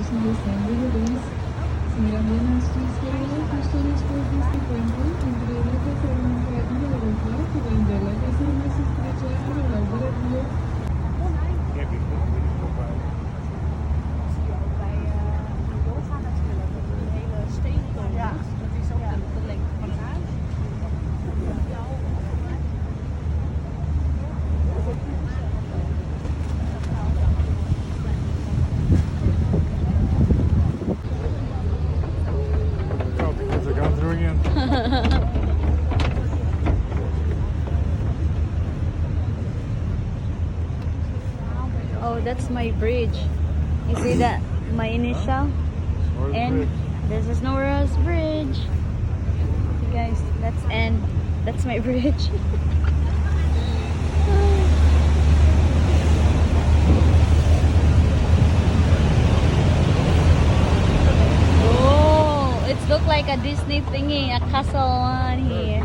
registration is sending release. Singapore Street Square, Christian School Disney Temple, Indira Ceremony Academy, Aurora, Kuvendela, Ceremony Spiritual, Aurora, Ja, dat is ook de lengte van het huis. Oh, the kids are going through again. Oh, that's my bridge. You see that? My initial? Northern And Bridge. this is Nora's bridge. You guys, that's N. That's my bridge. Oh, it looks like a Disney thingy, a castle on here.